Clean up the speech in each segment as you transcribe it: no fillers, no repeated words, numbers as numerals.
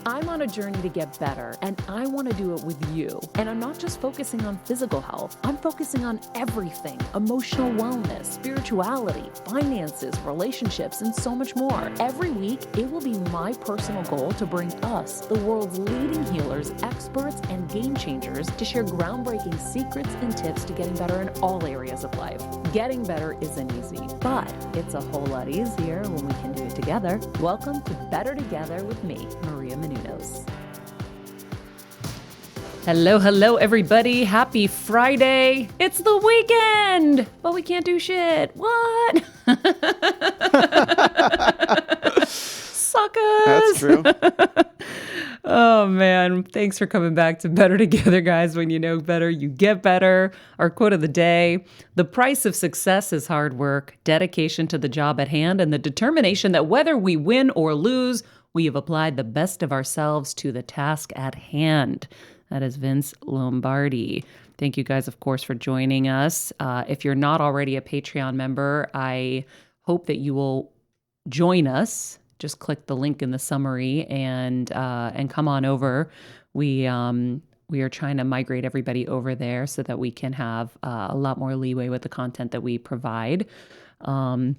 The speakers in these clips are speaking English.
I'm on a journey to get better, and I want to do it with you. And I'm not just focusing on physical health, I'm focusing on everything: emotional wellness, spirituality, finances, relationships, and so much more. Every week, it will be my personal goal to bring us, the world's leading healers, experts, and game changers, to share groundbreaking secrets and tips to getting better in all areas of life. Getting better isn't easy, but it's a whole lot easier when we can do it together. Welcome to Better Together with me, Maria Menounos. Hello, everybody. Happy Friday. It's the weekend, but we can't do shit. What? Suckers. That's true. Oh, man. Thanks for coming back to Better Together, guys. When you know better, you get better. Our quote of the day: the price of success is hard work, dedication to the job at hand, and the determination that whether we win or lose, we have applied the best of ourselves to the task at hand. That is Vince Lombardi. Thank you guys, of course, for joining us. If you're not already a Patreon member, I hope that you will join us. Just click the link in the summary and come on over. We are trying to migrate everybody over there so that we can have a lot more leeway with the content that we provide. And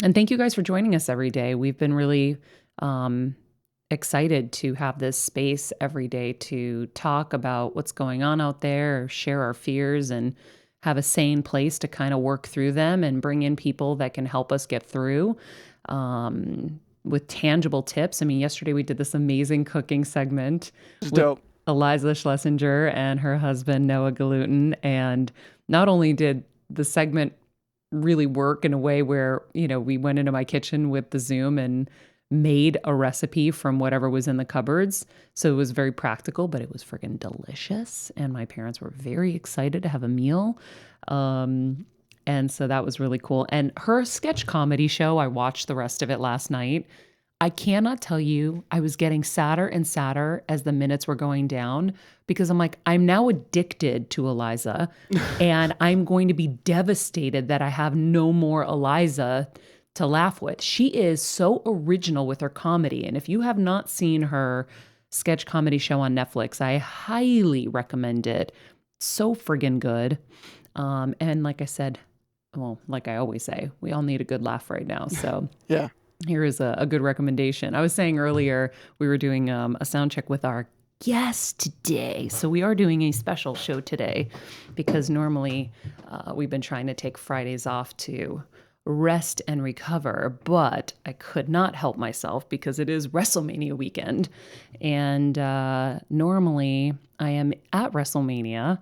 thank you guys for joining us every day. We've been really excited to have this space every day to talk about what's going on out there, share our fears, and have a sane place to kind of work through them and bring in people that can help us get through with tangible tips. I mean, yesterday we did this amazing cooking segment with Dope. Eliza Schlesinger and her husband, Noah Galutin. And not only did the segment really work in a way where, you know, we went into my kitchen with the Zoom and made a recipe from whatever was in the cupboards. So it was very practical, but it was freaking delicious. And my parents were very excited to have a meal. And so that was really cool. And her sketch comedy show, I watched the rest of it last night. I cannot tell you, I was getting sadder and sadder as the minutes were going down, because I'm like, I'm now addicted to Eliza and I'm going to be devastated that I have no more Eliza to laugh with. She is so original with her comedy. And if you have not seen her sketch comedy show on Netflix, I highly recommend it. So friggin' good. And like I said, well, like I always say, we all need a good laugh right now. So Yeah. here is a good recommendation. I was saying earlier, we were doing a sound check with our guest today. So we are doing a special show today because normally we've been trying to take Fridays off to rest and recover, but I could not help myself because it is WrestleMania weekend. And normally I am at WrestleMania.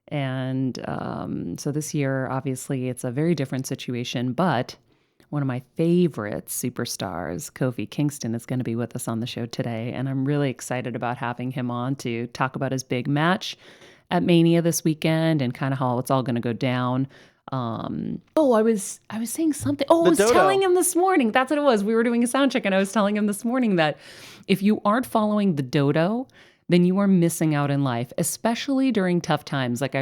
And so this year, obviously, it's a very different situation, but one of my favorite superstars, Kofi Kingston, is going to be with us on the show today. And I'm really excited about having him on to talk about his big match at Mania this weekend and kind of how it's all going to go down. I was saying something. Oh, I was telling him this morning. That's what it was. We were doing a sound check and I was telling him this morning that if you aren't following the dodo, then you are missing out in life, especially during tough times. Like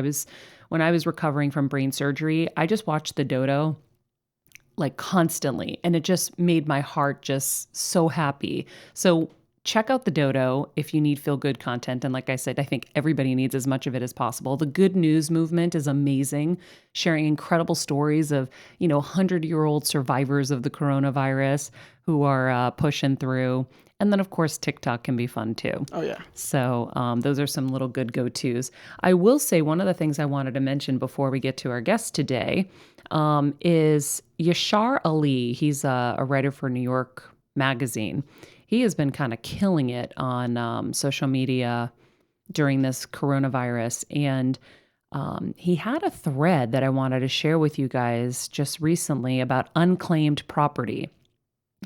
when I was recovering from brain surgery, I just watched the dodo like constantly, and it just made my heart just so happy. So check out the dodo if you need feel-good content. And like I said, I think everybody needs as much of it as possible. The good news movement is amazing, sharing incredible stories of, 100-year-old survivors of the coronavirus who are pushing through. And then, of course, TikTok can be fun too. Oh, yeah. So those are some little good go-tos. I will say one of the things I wanted to mention before we get to our guest today is Yashar Ali. He's a writer for New York Magazine. He has been kind of killing it on social media during this coronavirus. And he had a thread that I wanted to share with you guys just recently about unclaimed property.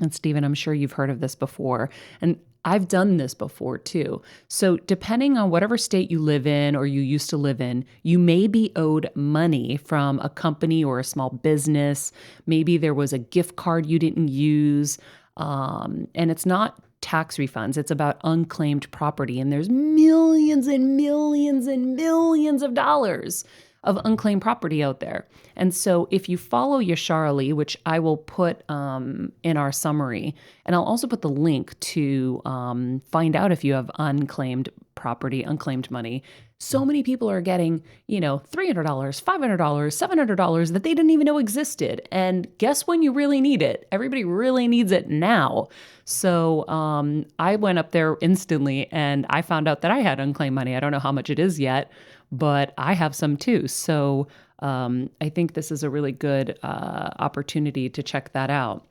And Stephen, I'm sure you've heard of this before. And I've done this before too. So depending on whatever state you live in or you used to live in, you may be owed money from a company or a small business. Maybe there was a gift card you didn't use. And it's not tax refunds. It's about unclaimed property. And there's millions and millions and millions of dollars of unclaimed property out there. And so if you follow Yashar Ali, which I will put in our summary, and I'll also put the link to find out if you have unclaimed property, unclaimed money. So many people are getting, $300, $500, $700 that they didn't even know existed. And guess when you really need it? Everybody really needs it now. So I went up there instantly and I found out that I had unclaimed money. I don't know how much it is yet, but I have some too. So I think this is a really good opportunity to check that out.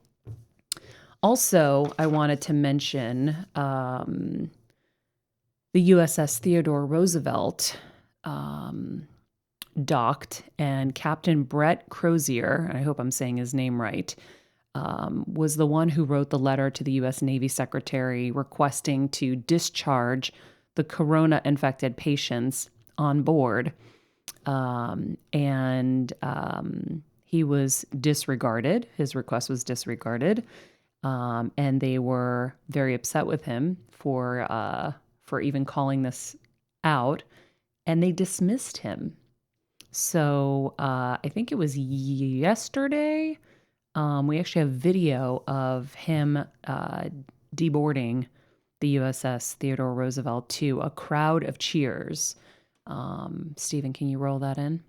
Also, I wanted to mention the USS Theodore Roosevelt docked, and Captain Brett Crozier, I hope I'm saying his name right, was the one who wrote the letter to the U.S. Navy Secretary requesting to discharge the corona-infected patients on board. He was disregarded. His request was disregarded. And they were very upset with him for even calling this out, and they dismissed him. So I think it was yesterday. We actually have video of him deboarding the USS Theodore Roosevelt to a crowd of cheers. Stephen, can you roll that in?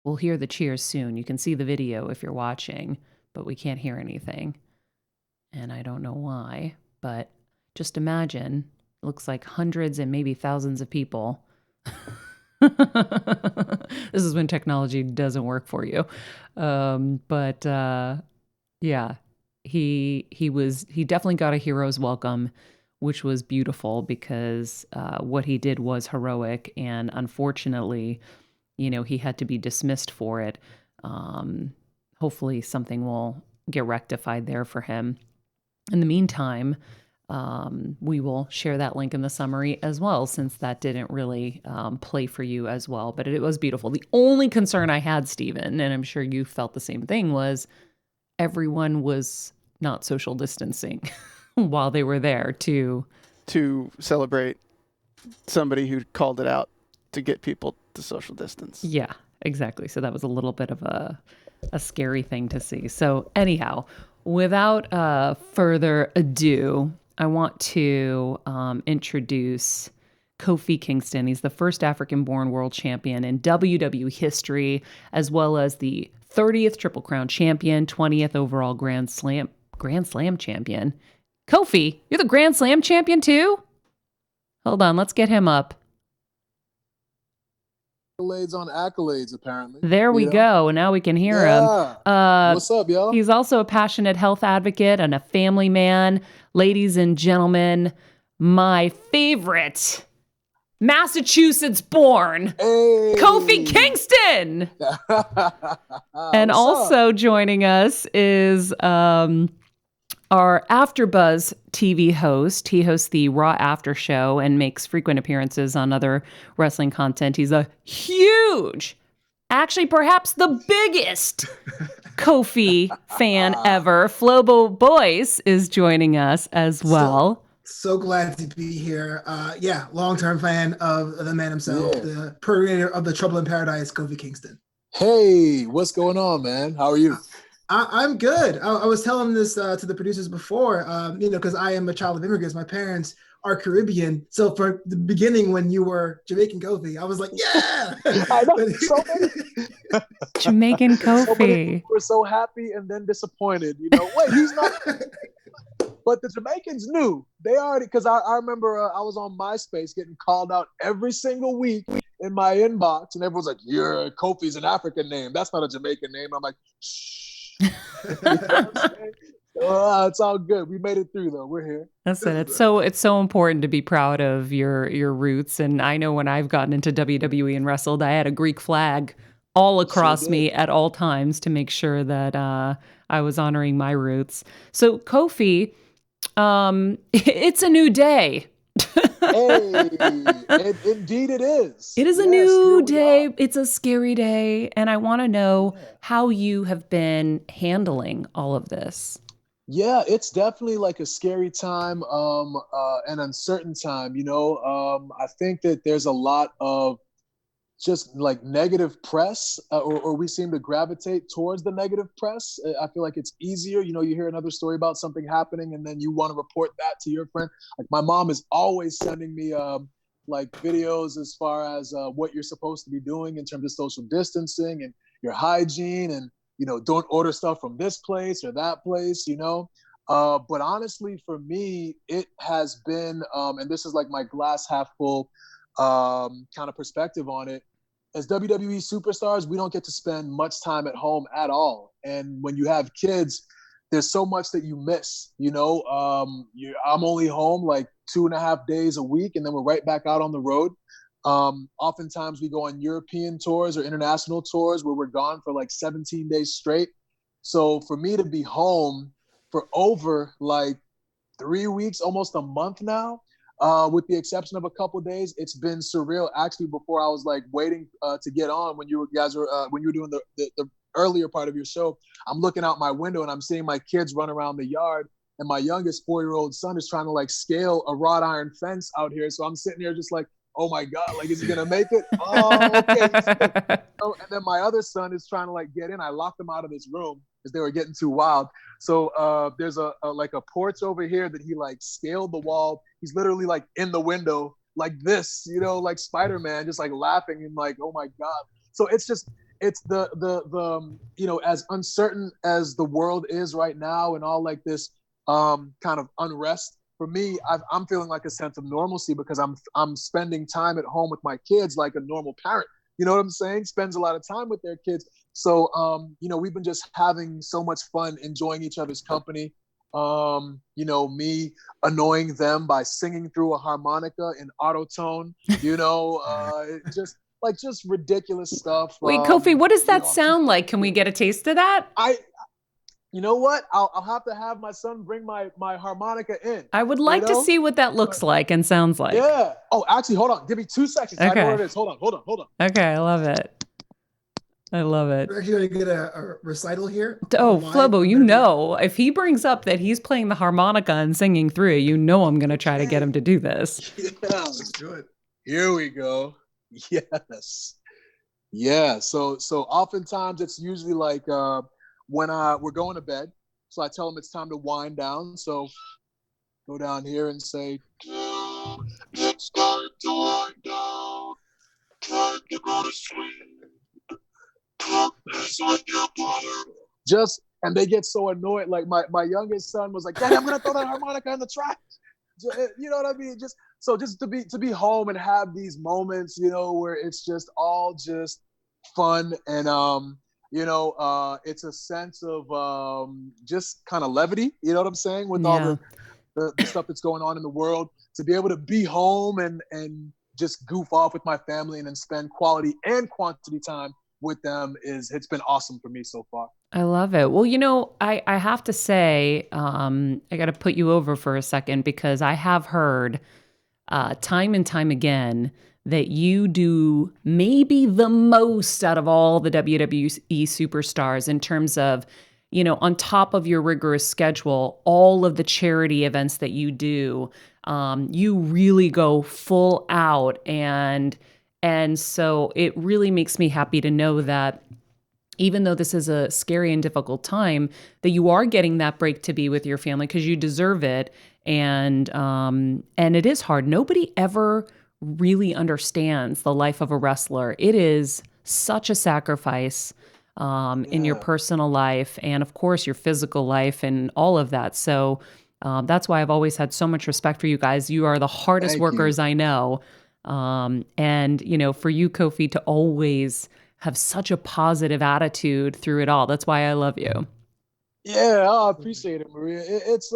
We'll hear the cheers soon. You can see the video if you're watching, but we can't hear anything. And I don't know why, but just imagine, it looks like hundreds and maybe thousands of people. This is when technology doesn't work for you. Yeah, he definitely got a hero's welcome, which was beautiful because what he did was heroic, and unfortunately, he had to be dismissed for it. Hopefully something will get rectified there for him. In the meantime, we will share that link in the summary as well, since that didn't really play for you as well. But it was beautiful. The only concern I had, Stephen, and I'm sure you felt the same thing, was everyone was not social distancing while they were there to celebrate somebody who called it out to get people to social distance. Yeah, exactly. So that was a little bit of a scary thing to see. So anyhow, without further ado, I want to introduce Kofi Kingston. He's the first African-born world champion in WWE history, as well as the 30th Triple Crown champion, 20th overall Grand Slam champion. Kofi, you're the Grand Slam champion too? Hold on, let's get him up. Accolades on accolades, apparently. There we go. Now we can hear him. What's up, y'all? He's also a passionate health advocate and a family man. Ladies and gentlemen, my favorite Massachusetts-born Kofi Kingston. And also joining us is our AfterBuzz TV host. He hosts the Raw After Show and makes frequent appearances on other wrestling content. He's a huge, actually perhaps the biggest Kofi fan ever. Flobo Boyce is joining us as well. So glad to be here. Long-term fan of the man himself, the purveyor of the Trouble in Paradise, Kofi Kingston. Hey, what's going on, man? How are you? I'm good. I was telling this to the producers before, because I am a child of immigrants. My parents are Caribbean. So for the beginning, when you were Jamaican Kofi, I was like, yeah! I know, Jamaican Kofi. We're so happy and then disappointed. Wait, he's not... But the Jamaicans knew. They already, because I remember I was on MySpace getting called out every single week in my inbox, and everyone's like, "Yeah, Kofi's an African name. That's not a Jamaican name." I'm like, shh. It's all good. We made it through, though. We're here. That's it. It's so important to be proud of your roots. And I know when I've gotten into WWE and wrestled, I had a Greek flag all across me at all times to make sure that I was honoring my roots. So Kofi, it's a new day. Indeed it is. It is a new day. It's a scary day. And I want to know how you have been handling all of this. Yeah, it's definitely like a scary time, an uncertain time. I think that there's a lot of just like negative press, or we seem to gravitate towards the negative press. I feel like it's easier. You hear another story about something happening, and then you want to report that to your friend. Like my mom is always sending me like videos as far as what you're supposed to be doing in terms of social distancing and your hygiene, and don't order stuff from this place or that place. But honestly, for me, it has been, and this is like my glass half full kind of perspective on it. As WWE superstars, we don't get to spend much time at home at all. And when you have kids, there's so much that you miss. I'm only home like 2.5 days a week, and then we're right back out on the road. Oftentimes we go on European tours or international tours where we're gone for like 17 days straight. So for me to be home for over like 3 weeks, almost a month now, with the exception of a couple of days, it's been surreal. Actually, before I was like waiting to get on when you guys were when you were doing the earlier part of your show, I'm looking out my window and I'm seeing my kids run around the yard, and my youngest 4-year-old son is trying to like scale a wrought iron fence out here. So I'm sitting here just like, oh my God, like is he gonna make it? Oh, okay. So, and then my other son is trying to like get in. I locked him out of this room because they were getting too wild. So there's a like a porch over here that he like scaled the wall. He's literally like in the window like this, like Spider-Man, just like laughing and like, oh my God. So it's the as uncertain as the world is right now and all like this kind of unrest. For me, I'm feeling like a sense of normalcy because I'm spending time at home with my kids like a normal parent. You know what I'm saying? Spends a lot of time with their kids. So, we've been just having so much fun enjoying each other's company. Me annoying them by singing through a harmonica in auto tone, just ridiculous stuff. Wait, Kofi, what does that sound like? Can we get a taste of that? You know what? I'll have to have my son bring my harmonica in. I would like to see what that looks like and sounds like. Yeah. Oh, actually, hold on. Give me 2 seconds. Okay. I know where it is. Hold on. Okay, I love it. We're actually going to get a recital here. Oh, Flobo, if he brings up that he's playing the harmonica and singing through it, I'm going to try to get him to do this. Yeah, let's do it. Here we go. Yes. Yeah. So oftentimes it's usually like when we're going to bed. So I tell him it's time to wind down. So go down here and say, it's time to wind down. Time to go to sleep. And they get so annoyed. Like my youngest son was like, Daddy, I'm gonna throw that harmonica in the trash. You know what I mean? Just to be home and have these moments, where it's just all just fun and it's a sense of just kind of levity. You know what I'm saying? With all the stuff that's going on in the world, to be able to be home and just goof off with my family and then spend quality and quantity time with them it's been awesome for me so far. I love it. Well, I have to say, I got to put you over for a second because I have heard time and time again that you do maybe the most out of all the WWE superstars in terms of, on top of your rigorous schedule, all of the charity events that you do, you really go full out. And so it really makes me happy to know that even though this is a scary and difficult time, that you are getting that break to be with your family because you deserve it. And it is hard. Nobody ever really understands the life of a wrestler. It is such a sacrifice in your personal life and, of course, your physical life and all of that. So that's why I've always had so much respect for you guys. You are the hardest workers I know. And, for you, Kofi, to always have such a positive attitude through it all. That's why I love you. Yeah, I appreciate it, Maria. That's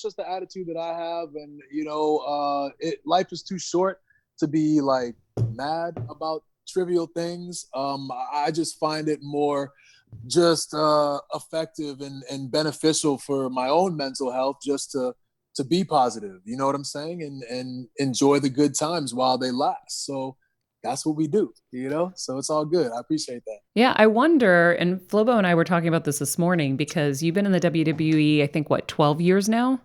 just the attitude that I have. And, life is too short to be like mad about trivial things. I just find it more just effective and beneficial for my own mental health just to be positive, you know what I'm saying? And enjoy the good times while they last. So that's what we do, you know? So it's all good. I appreciate that. Yeah, I wonder, and Flobo and I were talking about this morning because you've been in the WWE, I think, what, 12 years now?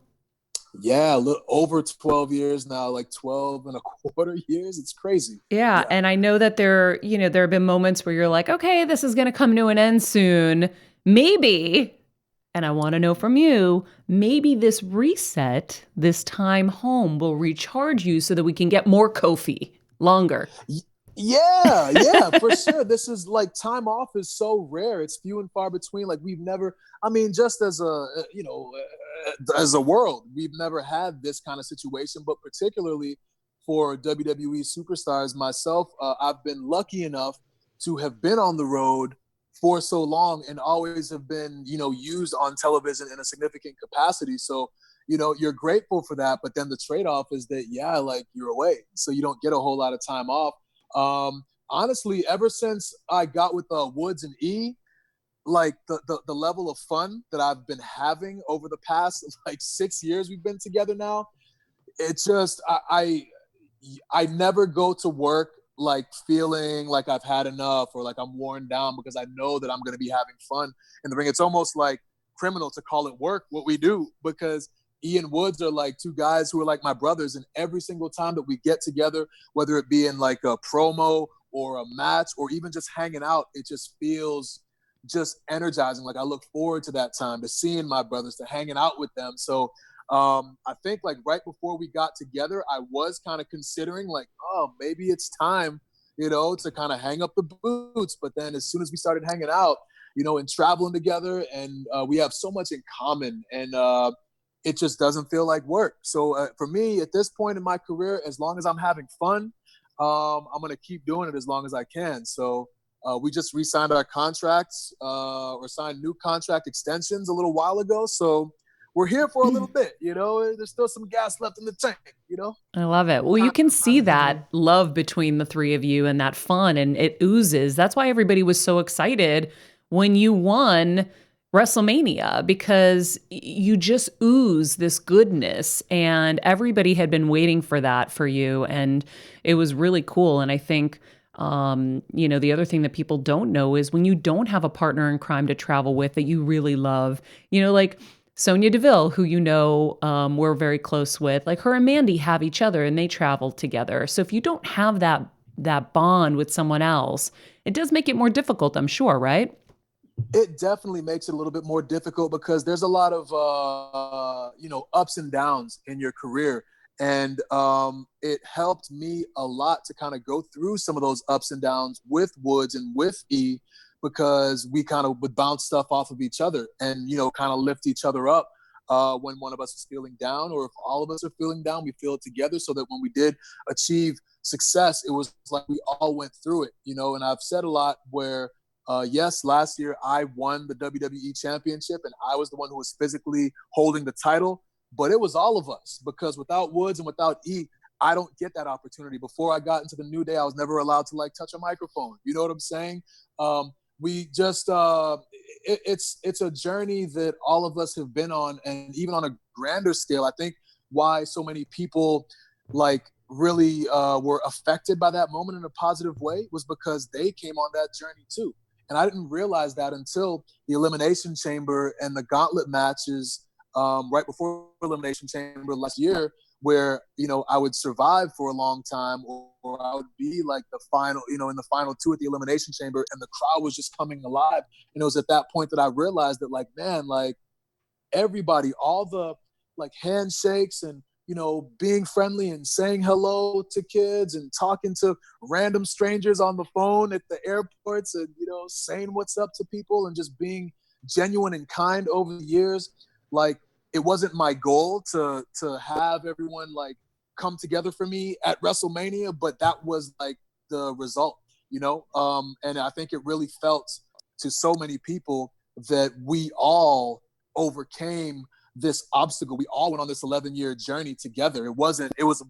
Yeah, a little over 12 years now, like 12 and a quarter years. It's crazy. Yeah, Yeah. and I know that there have been moments where you're like, okay, this is going to come to an end soon. Maybe, and I want to know from you, maybe this reset, this time home will recharge you so that we can get more Kofi longer. Yeah, for sure. This is like time off is so rare. It's few and far between. Like we've never, I mean, just as as a world, we've never had this kind of situation, but particularly for WWE superstars, myself, I've been lucky enough to have been on the road for so long and always have been, used on television in a significant capacity. So, you're grateful for that, but then the trade-off is that, yeah, like you're away. So you don't get a whole lot of time off. Honestly, ever since I got with Woods and E, like the level of fun that I've been having over the past like 6 years we've been together now, it's just I never go to work like feeling like I've had enough or like I'm worn down because I know that I'm going to be having fun in the ring. It's almost like criminal to call it work what we do because Ian Woods are like two guys who are like my brothers, and every single time that we get together, whether it be in like a promo or a match or even just hanging out, it just feels just energizing. Like I look forward to that time, to seeing my brothers, to hanging out with them. So I think like right before we got together, I was kind of considering like, oh, maybe it's time, to kind of hang up the boots. But then as soon as we started hanging out, and traveling together, and we have so much in common, and it just doesn't feel like work. So for me, at this point in my career, as long as I'm having fun, I'm going to keep doing it as long as I can. So we just re-signed our contracts or signed new contract extensions a little while ago. So we're here for a little bit, there's still some gas left in the tank, I love it. Well, you can see that love between the three of you and that fun, and it oozes. That's why everybody was so excited when you won WrestleMania, because you just ooze this goodness, and everybody had been waiting for that for you, and it was really cool. And I think, the other thing that people don't know is when you don't have a partner in crime to travel with that you really love, like Sonya Deville, who we're very close with, like her and Mandy have each other and they travel together. So if you don't have that bond with someone else, it does make it more difficult, I'm sure, right? It definitely makes it a little bit more difficult because there's a lot of ups and downs in your career, and it helped me a lot to kind of go through some of those ups and downs with Woods and with E, because we kind of would bounce stuff off of each other and kind of lift each other up when one of us is feeling down, or if all of us are feeling down, we feel it together, so that when we did achieve success, it was like we all went through it. And I've said a lot where yes, last year I won the WWE Championship and I was the one who was physically holding the title, but it was all of us, because without Woods and without E, I don't get that opportunity. Before I got into the New Day, I was never allowed to like touch a microphone. You know what I'm saying? We just it's a journey that all of us have been on, and even on a grander scale, I think why so many people like really were affected by that moment in a positive way was because they came on that journey too. And I didn't realize that until the Elimination Chamber and the Gauntlet matches right before Elimination Chamber last year, where, I would survive for a long time, or I would be like the final, in the final two at the Elimination Chamber, and the crowd was just coming alive. And it was at that point that I realized that, like, man, like everybody, all the like handshakes and, being friendly and saying hello to kids and talking to random strangers on the phone at the airports and, saying what's up to people and just being genuine and kind over the years. Like, it wasn't my goal to have everyone like come together for me at WrestleMania, but that was like the result, and I think it really felt to so many people that we all overcame this obstacle. We all went on this 11-year journey together. It was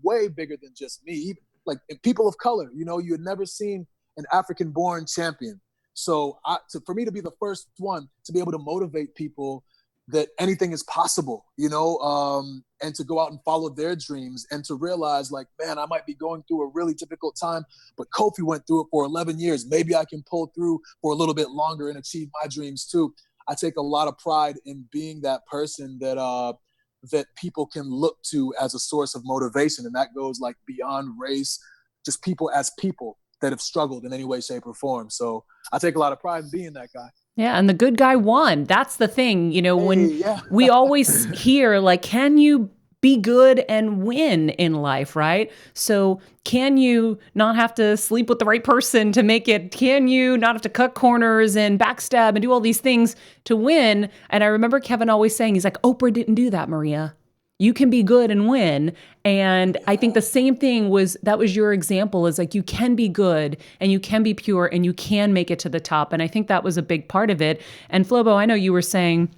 way bigger than just me. Even like people of color, you had never seen an African-born champion. So for me to be the first one to be able to motivate people that anything is possible, and to go out and follow their dreams and to realize like, man, I might be going through a really difficult time, but Kofi went through it for 11 years. Maybe I can pull through for a little bit longer and achieve my dreams too. I take a lot of pride in being that person that people can look to as a source of motivation. And that goes like beyond race, just people as people that have struggled in any way, shape, or form. So I take a lot of pride in being that guy. Yeah, and the good guy won. That's the thing, when yeah. we always hear like, can you be good and win in life, right? So can you not have to sleep with the right person to make it? Can you not have to cut corners and backstab and do all these things to win? And I remember Kevin always saying, he's like, Oprah didn't do that, Maria. You can be good and win. And I think the same thing was your example, is like, you can be good and you can be pure and you can make it to the top. And I think that was a big part of it. And Flobo, I know you were saying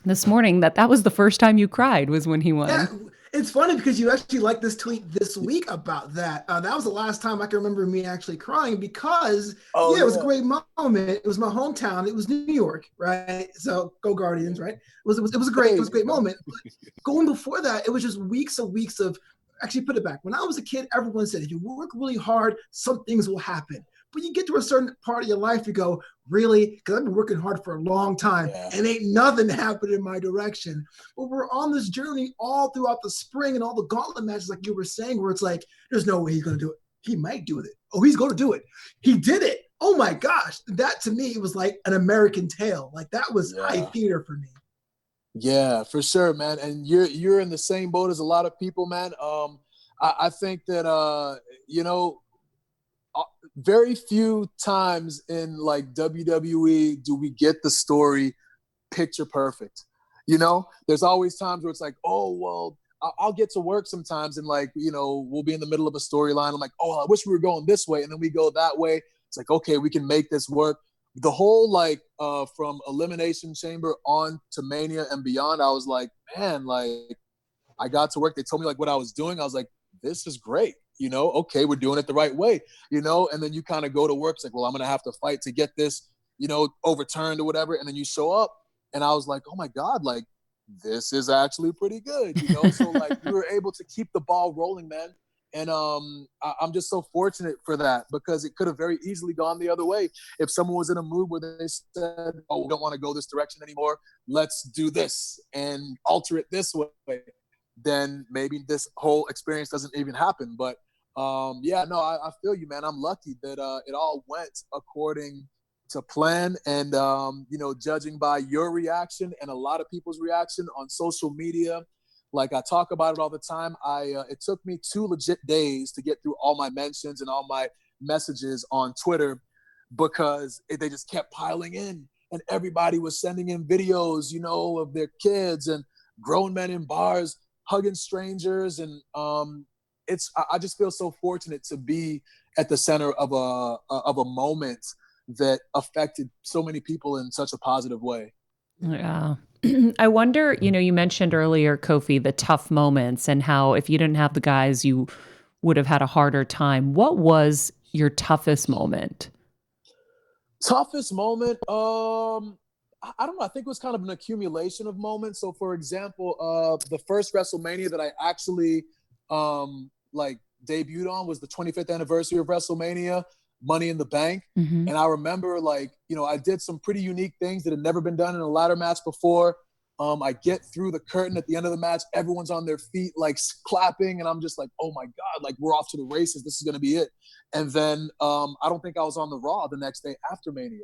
this morning that was the first time you cried, was when he won. Yeah, it's funny because you actually liked this tweet this week about that. That was the last time I can remember me actually crying because it was a great moment. It was my hometown. It was New York, right? So go Guardians, right? It was a great moment. But going before that, it was just weeks and weeks of, actually put it back. When I was a kid, everyone said, if you work really hard, some things will happen. But you get to a certain part of your life, you go, really? Because I've been working hard for a long time and ain't nothing happened in my direction. But we're on this journey all throughout the spring and all the gauntlet matches, like you were saying, where it's like, there's no way he's going to do it. He might do it. Oh, he's going to do it. He did it. Oh my gosh. That to me was like an American tale. Like that was high theater for me. Yeah, for sure, man. And you're in the same boat as a lot of people, man. I think that, very few times in like WWE do we get the story picture perfect. There's always times where it's like, oh, well, I'll get to work sometimes and like, we'll be in the middle of a storyline. I'm like, oh, I wish we were going this way. And then we go that way. It's like, okay, we can make this work. The whole like from Elimination Chamber on to Mania and beyond, I was like, man, like I got to work. They told me like what I was doing. I was like, this is great. Okay, we're doing it the right way, and then you kind of go to work. It's like, well, I'm going to have to fight to get this, overturned or whatever. And then you show up and I was like, oh my God, like this is actually pretty good, So like we were able to keep the ball rolling, man. And I'm just so fortunate for that because it could have very easily gone the other way. If someone was in a mood where they said, oh, we don't want to go this direction anymore, let's do this and alter it this way, then maybe this whole experience doesn't even happen. But I feel you, man. I'm lucky that it all went according to plan. And, judging by your reaction and a lot of people's reaction on social media, like I talk about it all the time. It took me 2 legit days to get through all my mentions and all my messages on Twitter because they just kept piling in. And everybody was sending in videos, of their kids and grown men in bars hugging strangers. And I just feel so fortunate to be at the center of a moment that affected so many people in such a positive way. Yeah. I wonder, you mentioned earlier, Kofi, the tough moments and how if you didn't have the guys, you would have had a harder time. What was your toughest moment? Toughest moment? I don't know. I think it was kind of an accumulation of moments. So, for example, the first WrestleMania that I actually debuted on was the 25th anniversary of WrestleMania, Money in the Bank. Mm-hmm. And I remember I did some pretty unique things that had never been done in a ladder match before. I get through the curtain at the end of the match. Everyone's on their feet, like clapping. And I'm just like, oh my God, like we're off to the races. This is going to be it. And then I don't think I was on the Raw the next day after Mania.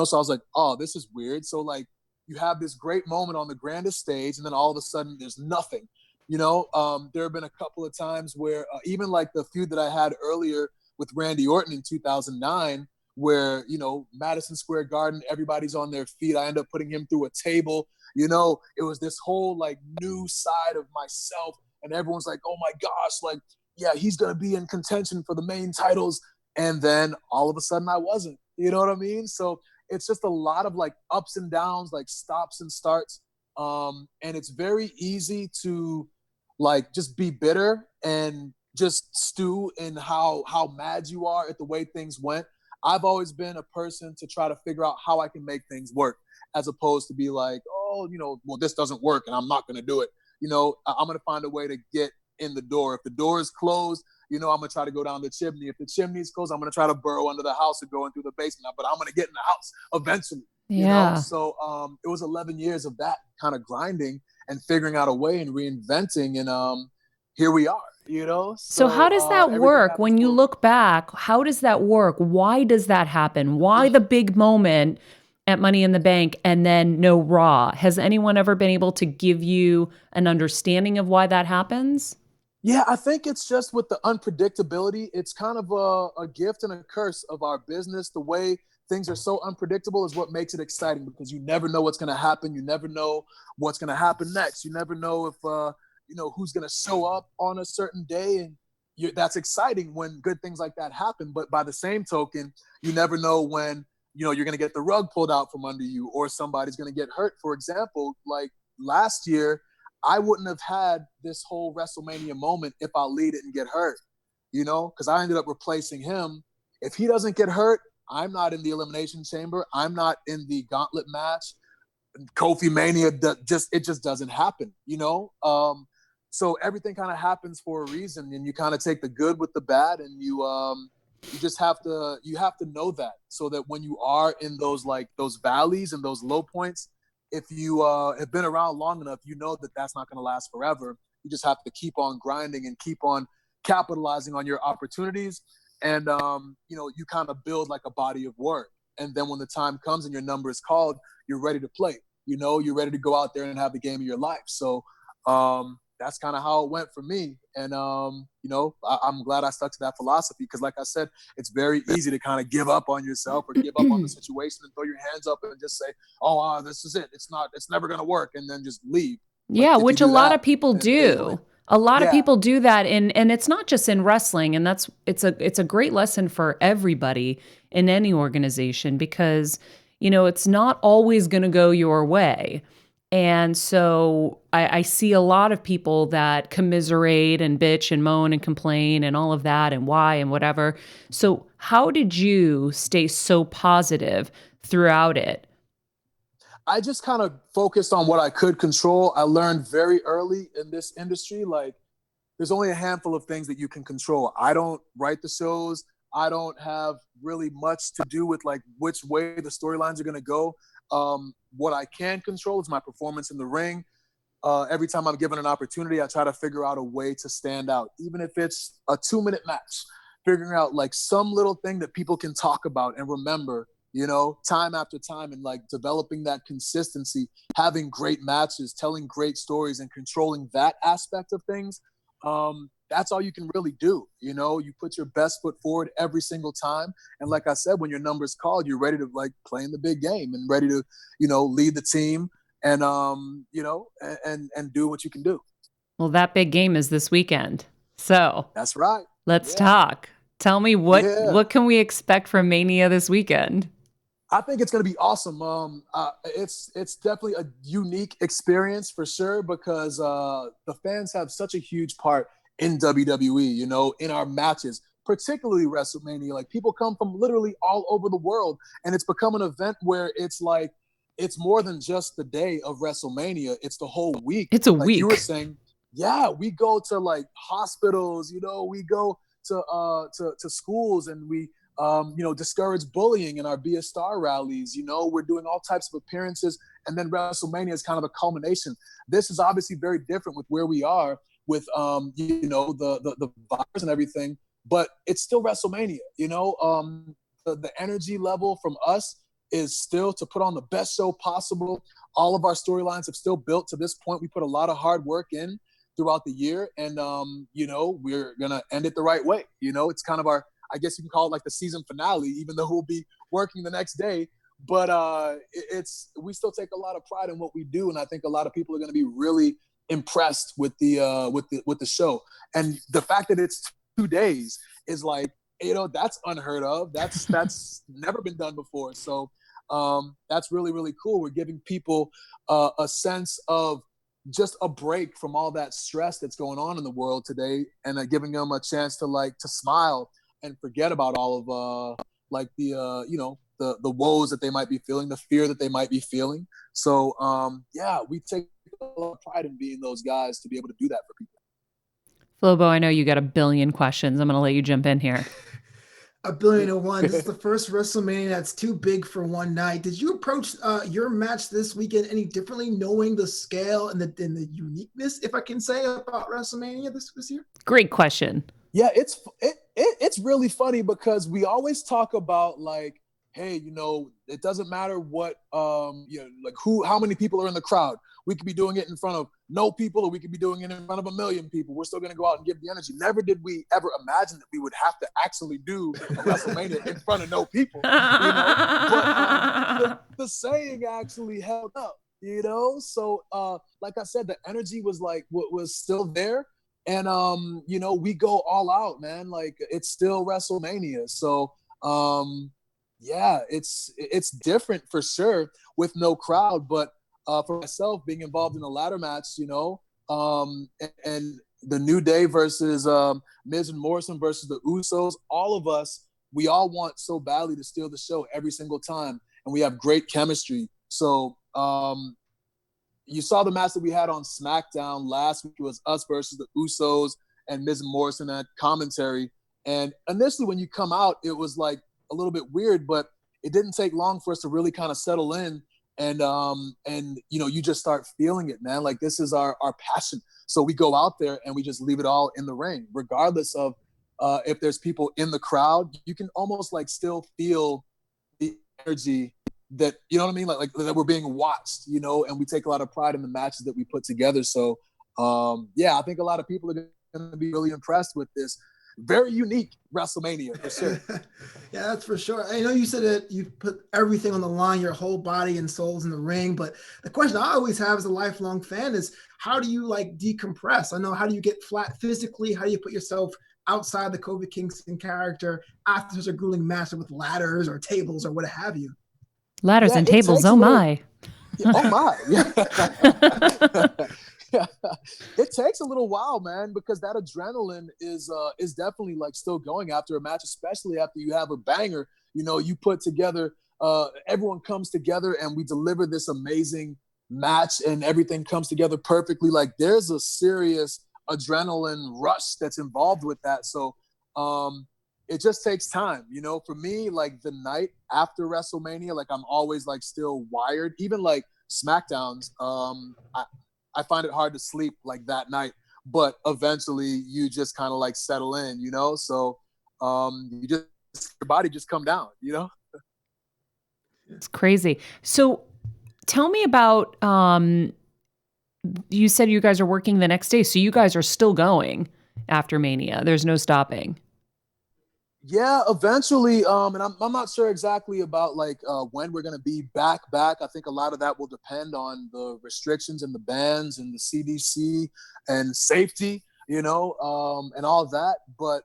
So I was like, oh, this is weird. So like you have this great moment on the grandest stage and then all of a sudden there's nothing, there have been a couple of times where even like the feud that I had earlier with Randy Orton in 2009, where, Madison Square Garden, everybody's on their feet. I end up putting him through a table, it was this whole like new side of myself. And everyone's like, oh my gosh, like, yeah, he's going to be in contention for the main titles. And then all of a sudden I wasn't, you know what I mean? So it's just a lot of like ups and downs, like stops and starts. And it's very easy to like just be bitter and just stew in how mad you are at the way things went. I've always been a person to try to figure out how I can make things work. as opposed to be like, oh, well, this doesn't work and I'm not going to do it. I'm going to find a way to get in the door. If the door is closed, I'm going to try to go down the chimney. If the chimney is closed, I'm going to try to burrow under the house and go in through the basement, but I'm going to get in the house eventually. Yeah. So it was 11 years of that kind of grinding and figuring out a way and reinventing, and here we are. So how does that work when you look back? How does that work? Why does that happen? Why the big moment at Money in the Bank and then no Raw? Has anyone ever been able to give you an understanding of why that happens? Yeah, I think it's just with the unpredictability. It's kind of a gift and a curse of our business. The way things are so unpredictable is what makes it exciting, because you never know what's going to happen. You never know what's going to happen next. You never know if who's going to show up on a certain day, and that's exciting when good things like that happen. But by the same token, you never know when you're going to get the rug pulled out from under you, or somebody's going to get hurt. For example, like last year, I wouldn't have had this whole WrestleMania moment if Ali didn't get hurt, because I ended up replacing him. If he doesn't get hurt, I'm not in the Elimination Chamber. I'm not in the Gauntlet match. Kofi Mania, it just doesn't happen, So everything kind of happens for a reason, and you kind of take the good with the bad, and you just have to know that, so that when you are in those valleys and those low points, if you have been around long enough, that that's not going to last forever. You just have to keep on grinding and keep on capitalizing on your opportunities, and you kind of build like a body of work. And then when the time comes and your number is called, you're ready to play. You're ready to go out there and have the game of your life. So that's kind of how it went for me. And, I'm glad I stuck to that philosophy, because like I said, it's very easy to kind of give up on yourself or give up on the situation and throw your hands up and just say, oh, this is it. It's never going to work. And then just leave. Yeah, which a lot of people do. A lot of people do that. And it's not just in wrestling. And it's a great lesson for everybody in any organization, because, it's not always going to go your way. And so I see a lot of people that commiserate and bitch and moan and complain and all of that and why and whatever. So how did you stay so positive throughout it? I just kind of focused on what I could control. I learned very early in this industry, like, there's only a handful of things that you can control. I don't write the shows. I don't have really much to do with like which way the storylines are going to go. What I can control is my performance in the ring. Every time I'm given an opportunity, I try to figure out a way to stand out, even if it's a 2-minute match, figuring out like some little thing that people can talk about and remember, time after time, and like developing that consistency, having great matches, telling great stories, and controlling that aspect of things. That's all you can really do. You put your best foot forward every single time. And like I said, when your number's called, you're ready to like play in the big game and ready to, lead the team and, and do what you can do. Well, that big game is this weekend. So that's right. Let's talk. Tell me what can we expect from Mania this weekend? I think it's going to be awesome. It's definitely a unique experience for sure, because the fans have such a huge part in WWE, in our matches, particularly WrestleMania. Like, people come from literally all over the world, and it's become an event where it's like, it's more than just the day of WrestleMania. It's the whole week. It's a week. You were saying, yeah, we go to like hospitals, we go to schools, and we, discourage bullying in our Be a Star rallies. We're doing all types of appearances, and then WrestleMania is kind of a culmination. This is obviously very different with where we are with, the virus and everything, but it's still WrestleMania. The energy level from us is still to put on the best show possible. All of our storylines have still built to this point. We put a lot of hard work in throughout the year, and we're gonna end it the right way. It's kind of our, I guess you can call it like the season finale, even though we'll be working the next day. But we still take a lot of pride in what we do, and I think a lot of people are going to be really impressed with the show. And the fact that it's 2 days is like, that's unheard of. That's never been done before. So that's really, really cool. We're giving people a sense of just a break from all that stress that's going on in the world today, and giving them a chance to smile and forget about all of the the woes that they might be feeling, the fear that they might be feeling. So we take a lot of pride in being those guys to be able to do that for people. Flobo, I know you got a billion questions. I'm going to let you jump in here. 1,000,000,001. This is the first WrestleMania that's too big for one night. Did you approach your match this weekend any differently, knowing the scale and the uniqueness, if I can say, about WrestleMania this year? Great question. Yeah, it's really funny because we always talk about like, hey, it doesn't matter what like how many people are in the crowd. We could be doing it in front of no people, or we could be doing it in front of 1 million people. We're still going to go out and give the energy. Never did we ever imagine that we would have to actually do a WrestleMania in front of no people. But the saying actually held up. So like I said, the energy was still there. And, we go all out, man. Like, it's still WrestleMania. So, it's different for sure with no crowd. But for myself, being involved in a ladder match, and the New Day versus Miz and Morrison versus the Usos, all of us, we all want so badly to steal the show every single time. And we have great chemistry. So, you saw the match that we had on SmackDown last week. It was us versus the Usos and Miz and Morrison at commentary. And initially when you come out, it was like a little bit weird, but it didn't take long for us to really kind of settle in. And you just start feeling it, man. Like, this is our passion. So we go out there and we just leave it all in the ring, regardless of if there's people in the crowd. You can almost like still feel the energy that, you know what I mean? Like that we're being watched, and we take a lot of pride in the matches that we put together. So, I think a lot of people are going to be really impressed with this very unique WrestleMania for sure. Yeah, that's for sure. I know you said that you put everything on the line, your whole body and soul's in the ring. But the question I always have as a lifelong fan is, how do you like decompress? I know, how do you get flat physically? How do you put yourself outside the Kofi Kingston character after such a grueling match with ladders or tables or what have you? Ladders and tables. Oh my. Oh my. Yeah. It takes a little while, man, because that adrenaline is definitely like still going after a match, especially after you have a banger. You put together, everyone comes together and we deliver this amazing match and everything comes together perfectly. Like, there's a serious adrenaline rush that's involved with that. So, it just takes time, for me, like the night after WrestleMania, like I'm always like still wired, even like SmackDowns. I find it hard to sleep like that night, but eventually you just kind of like settle in, so your body just come down, It's crazy. So tell me about, you said you guys are working the next day. So you guys are still going after Mania. There's no stopping. Yeah, eventually. And I'm not sure exactly about like when we're gonna be back. I think a lot of that will depend on the restrictions and the bans and the CDC and safety, and all of that. But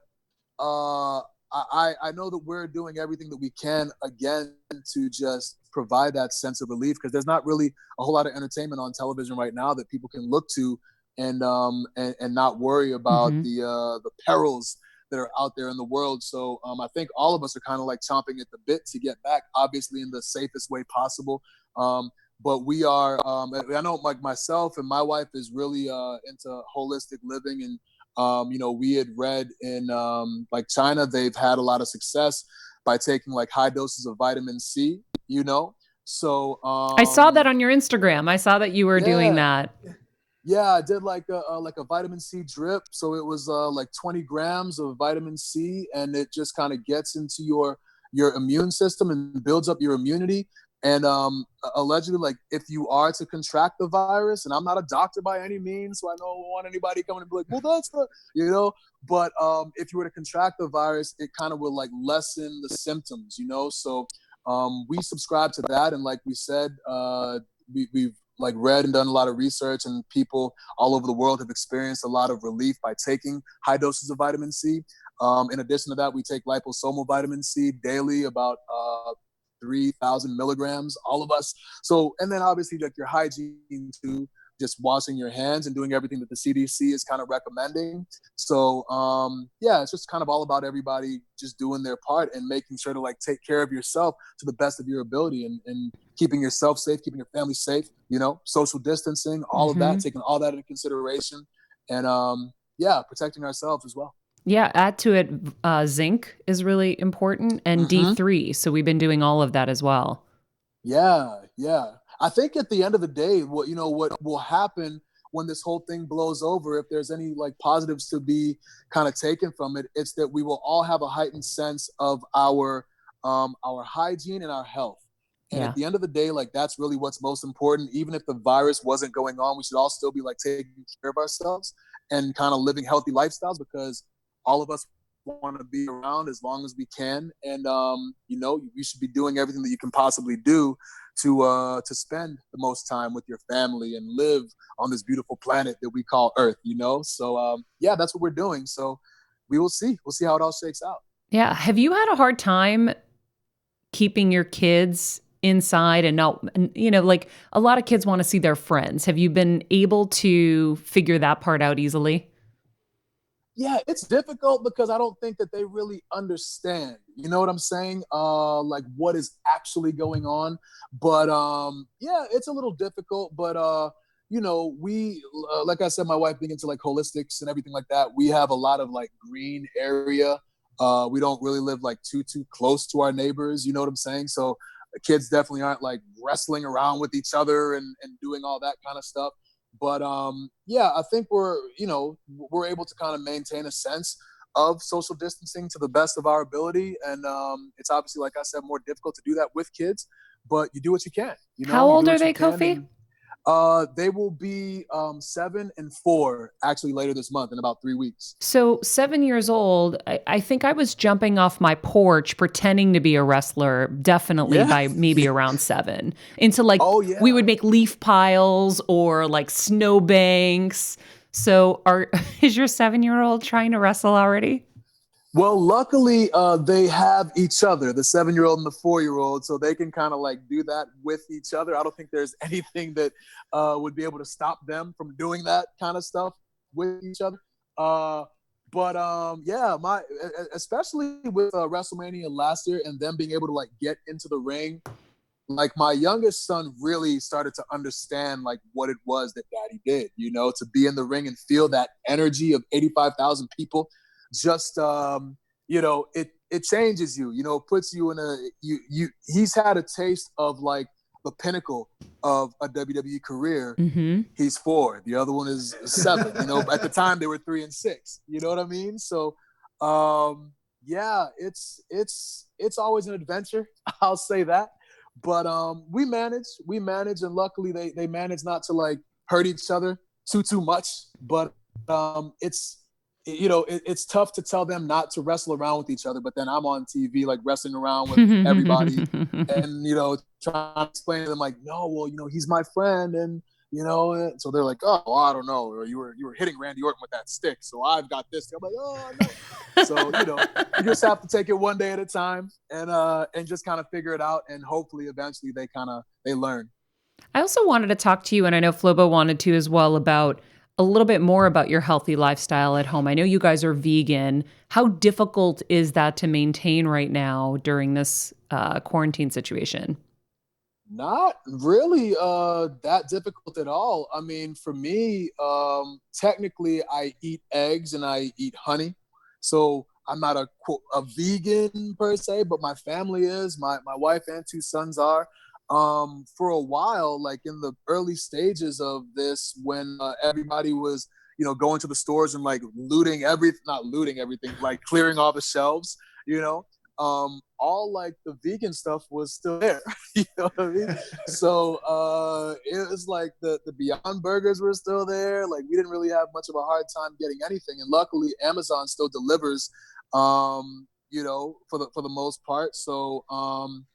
I know that we're doing everything that we can again to just provide that sense of relief, because there's not really a whole lot of entertainment on television right now that people can look to and not worry about the perils that are out there in the world. So I think all of us are kind of like chomping at the bit to get back, obviously in the safest way possible. But we are, I know like myself and my wife is really into holistic living. And, we had read in like China, they've had a lot of success by taking like high doses of vitamin C, So I saw that on your Instagram. I saw that you were doing that. Yeah, I did like a vitamin C drip. So it was like 20 grams of vitamin C, and it just kind of gets into your immune system and builds up your immunity. And allegedly, like if you are to contract the virus, and I'm not a doctor by any means, so I don't want anybody coming and be like, well, that's the, but if you were to contract the virus, it kind of will like lessen the symptoms, So we subscribe to that. And like we said, we've like read and done a lot of research, and people all over the world have experienced a lot of relief by taking high doses of vitamin C. In addition to that, we take liposomal vitamin C daily, about 3,000 milligrams, all of us. So, and then obviously like your hygiene too. just washing your hands and doing everything that the CDC is kind of recommending. So yeah, it's just kind of all about everybody just doing their part and making sure to like take care of yourself to the best of your ability, and keeping yourself safe, keeping your family safe, you know, social distancing, all of that, taking all that into consideration, and yeah, protecting ourselves as well. Yeah, add to it, zinc is really important, and D3. So we've been doing all of that as well. Yeah, yeah. I think at the end of the day, what will happen when this whole thing blows over, if there's any like positives to be kind of taken from it, it's that we will all have a heightened sense of our hygiene and our health. And Yeah. at the end of the day, like that's really what's most important. Even if the virus wasn't going on, we should all still be like taking care of ourselves and kind of living healthy lifestyles, because all of us want to be around as long as we can. And you know, you should be doing everything that you can possibly do to spend the most time with your family and live on this beautiful planet that we call Earth, you know? So yeah, that's what we're doing. So we'll see how it all shakes out. Yeah. Have you had a hard time keeping your kids inside and not, you know, like a lot of kids want to see their friends. Have you been able to figure that part out easily? Yeah, it's difficult because I don't think that they really understand. You know what I'm saying? Like what is actually going on. But yeah, it's a little difficult. But you know, we like I said, my wife being into like holistics and everything like that, we have a lot of like green area. We don't really live like too close to our neighbors. You know what I'm saying? So the kids definitely aren't like wrestling around with each other and doing all that kind of stuff. But yeah, I think we're able to kind of maintain a sense of social distancing to the best of our ability, and it's obviously, like I said, more difficult to do that with kids. But you do what you can. You How know, you do old are what you they, can. Kofi? They will be 7 and 4 actually later this month in about 3 weeks. So 7 years old, I think I was jumping off my porch pretending to be a wrestler, definitely Yeah. by maybe around 7. Into like, Oh yeah. we would make leaf piles or like snow banks. So is your 7-year-old trying to wrestle already? Well, luckily, they have each other, the 7-year-old and the 4-year-old, so they can kind of like do that with each other. I don't think there's anything that would be able to stop them from doing that kind of stuff with each other. But yeah, especially with WrestleMania last year and them being able to like get into the ring, like my youngest son really started to understand like what it was that Daddy did. You know, to be in the ring and feel that energy of 85,000 people, just you know, it changes you. You know, puts you in he's had a taste of like the pinnacle of a WWE career. He's 4. The other one is 7. You know, at the time they were 3 and 6. You know what I mean? So yeah, it's always an adventure. I'll say that. But we manage, and luckily they manage not to like hurt each other too much. But it's tough to tell them not to wrestle around with each other. But then I'm on TV like wrestling around with everybody, and you know, trying to explain to them like, no, well, you know, he's my friend, and you know, so they're like, oh, well, I don't know, or you were hitting Randy Orton with that stick, so I've got this. I'm like, oh no. So you know, you just have to take it one day at a time, and just kind of figure it out, and hopefully, eventually, they learn. I also wanted to talk to you, and I know Flobo wanted to as well, about a little bit more about your healthy lifestyle at home. I know you guys are vegan. How difficult is that to maintain right now during this quarantine situation? Not really that difficult at all. I mean, for me, technically, I eat eggs and I eat honey. So I'm not a vegan per se, but my family is. My wife and 2 sons are. For a while, like in the early stages of this, when everybody was, you know, going to the stores and like not looting everything, like clearing all the shelves, you know, all like the vegan stuff was still there. You know what I mean? So it was like the Beyond Burgers were still there. Like we didn't really have much of a hard time getting anything, and luckily Amazon still delivers. You know, for the most part. So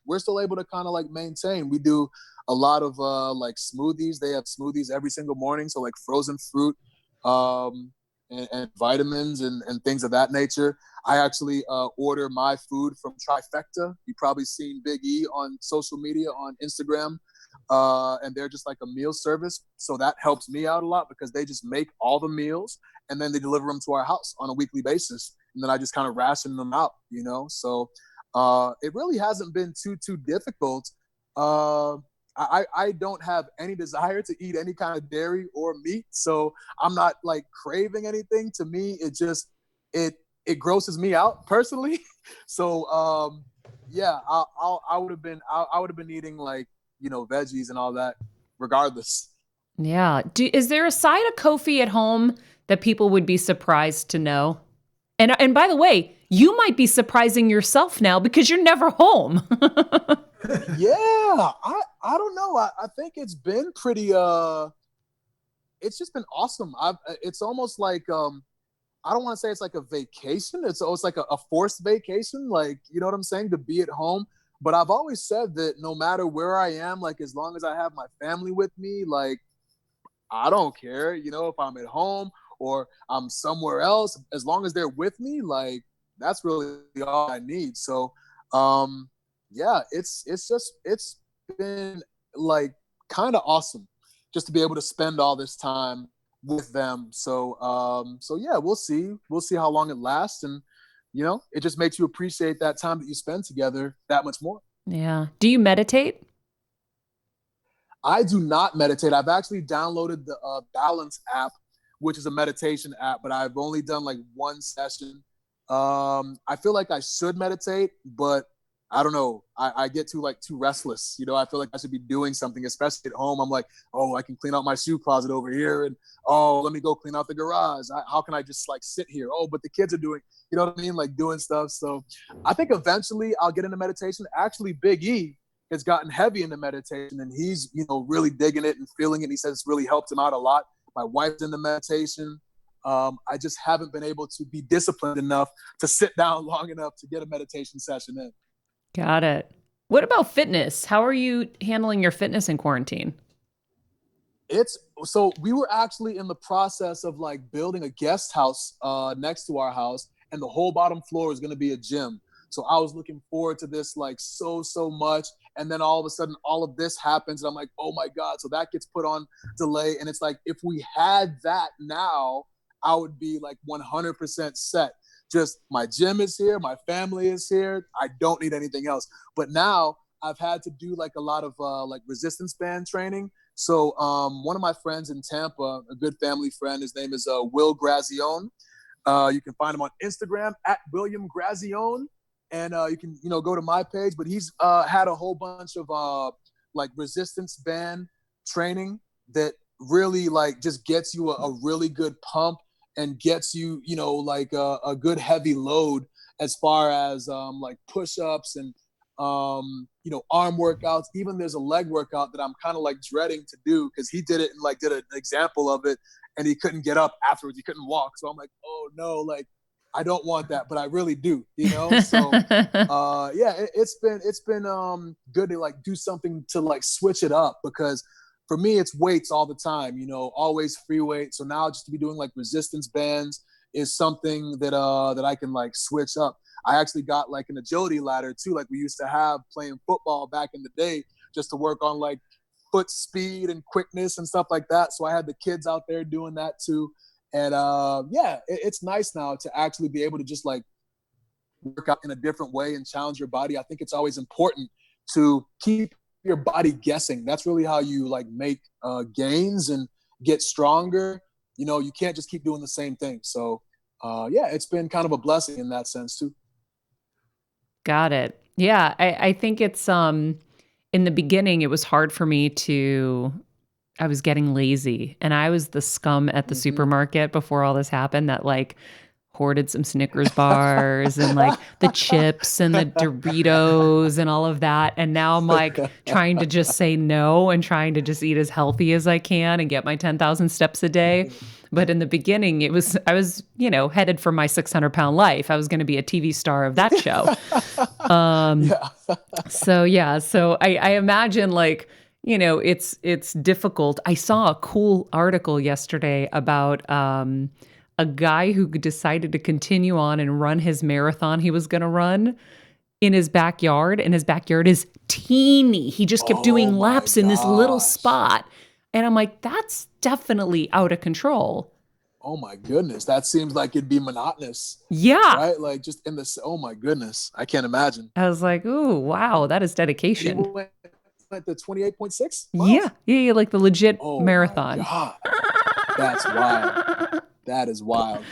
we're still able to kind of like maintain. We do a lot of like smoothies. They have smoothies every single morning. So like frozen fruit and vitamins and things of that nature. I actually order my food from Trifecta. You've probably seen Big E on social media, on Instagram. and they're just like a meal service. So that helps me out a lot because they just make all the meals and then they deliver them to our house on a weekly basis. And then I just kind of ration them out, you know? So it really hasn't been too difficult. I don't have any desire to eat any kind of dairy or meat. So I'm not like craving anything. To me, it grosses me out personally. So yeah, I would have been eating like, you know, veggies and all that regardless. Yeah. Is there a side of Kofi at home that people would be surprised to know? And by the way, you might be surprising yourself now because you're never home. Yeah, I don't know. I think it's been pretty it's just been awesome. It's almost like I don't want to say it's like a vacation. It's like a forced vacation, like, you know what I'm saying, to be at home. But I've always said that no matter where I am, like as long as I have my family with me, like I don't care, you know, if I'm at home or I'm somewhere else, as long as they're with me, like that's really all I need. So yeah, it's been like kind of awesome just to be able to spend all this time with them. So yeah, we'll see how long it lasts, and you know, it just makes you appreciate that time that you spend together that much more. Yeah. Do you meditate? I do not meditate. I've actually downloaded the Balance app, which is a meditation app, but I've only done like one session. I feel like I should meditate, but I don't know. I get too restless. You know, I feel like I should be doing something, especially at home. I'm like, oh, I can clean out my shoe closet over here, and oh, let me go clean out the garage. How can I just like sit here? Oh, but the kids are doing, you know what I mean, like doing stuff. So I think eventually I'll get into meditation. Actually, Big E has gotten heavy into meditation, and he's, you know, really digging it and feeling it. He says it's really helped him out a lot. My wife's into meditation. I just haven't been able to be disciplined enough to sit down long enough to get a meditation session in. Got it. What about fitness? How are you handling your fitness in quarantine? So we were actually in the process of like building a guest house next to our house, and the whole bottom floor is going to be a gym. So I was looking forward to this like so much. And then all of a sudden all of this happens and I'm like, oh my God. So that gets put on delay. And it's like, if we had that now, I would be like 100% set. Just my gym is here, my family is here. I don't need anything else. But now I've had to do like a lot of like resistance band training. So one of my friends in Tampa, a good family friend, his name is Will Grazione. You can find him on Instagram at William Grazione. And you can, you know, go to my page. But he's had a whole bunch of like resistance band training that really like just gets you a really good pump and gets you, you know, like a good heavy load as far as like push-ups and, you know, arm workouts. Even there's a leg workout that I'm kind of like dreading to do because he did it and like did an example of it and he couldn't get up afterwards. He couldn't walk. So I'm like, oh no, like I don't want that, but I really do, you know? So yeah, it's been good to like do something to like switch it up because for me, it's weights all the time, you know, always free weight. So now just to be doing like resistance bands is something that that I can like switch up. I actually got like an agility ladder too, like we used to have playing football back in the day, just to work on like foot speed and quickness and stuff like that. So I had the kids out there doing that too. And yeah, it's nice now to actually be able to just like work out in a different way and challenge your body. I think it's always important to keep your body guessing. That's really how you like make gains and get stronger. You know, you can't just keep doing the same thing. So yeah, it's been kind of a blessing in that sense too. Got it. Yeah, I think it's in the beginning it was hard for me I was getting lazy and I was the scum at the supermarket before all this happened that like hoarded some Snickers bars and like the chips and the Doritos and all of that. And now I'm like trying to just say no and trying to just eat as healthy as I can and get my 10,000 steps a day. But in the beginning, I was, you know, headed for my 600-pound life. I was going to be a TV star of that show. So I imagine like, you know, it's difficult. I saw a cool article yesterday about a guy who decided to continue on and run his marathon he was going to run in his backyard, and his backyard is teeny. He just kept doing laps in this little spot. And I'm like, that's definitely out of control. Oh my goodness. That seems like it'd be monotonous. Yeah. Right? Like just in this, oh my goodness. I can't imagine. I was like, ooh, wow, that is dedication. You went to 28.6 miles? Yeah, like the legit marathon. My God. That's wild. That is wild.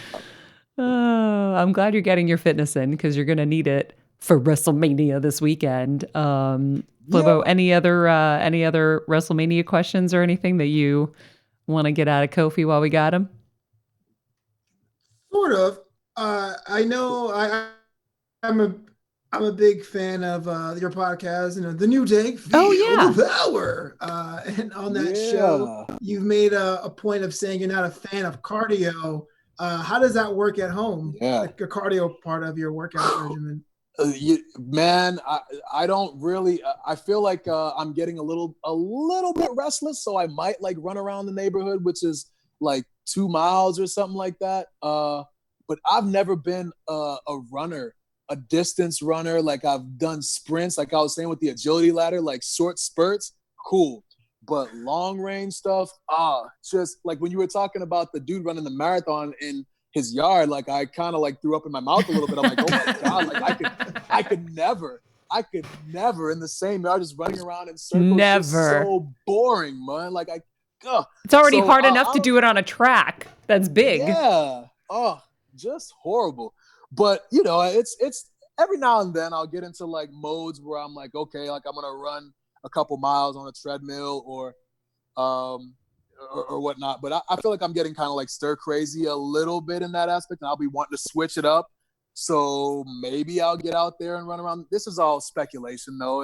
I'm glad you're getting your fitness in because you're going to need it for WrestleMania this weekend. Flibbo, any other WrestleMania questions or anything that you want to get out of Kofi while we got him? Sort of. I know I'm a big fan of your podcast, the New Day. The Power. And on that show, you've made a point of saying you're not a fan of cardio. How does that work at home? Like the cardio part of your workout regimen. I don't really. I feel like I'm getting a little bit restless, so I might like run around the neighborhood, which is like 2 miles or something like that. But I've never been a runner, a distance runner. Like I've done sprints, like I was saying with the agility ladder, like short spurts, cool. But long range stuff, just like when you were talking about the dude running the marathon in his yard, like I kind of like threw up in my mouth a little bit. I'm like, oh my God, like I could never in the same yard just running around in circles. Never. Just so boring, man. Like it's already hard enough to do it on a track. That's big. Yeah. Just horrible. But it's every now and then I'll get into like modes where I'm like, okay, like I'm gonna run a couple miles on a treadmill or whatnot. But I feel like I'm getting kind of like stir crazy a little bit in that aspect, and I'll be wanting to switch it up. So maybe I'll get out there and run around. This is all speculation, though.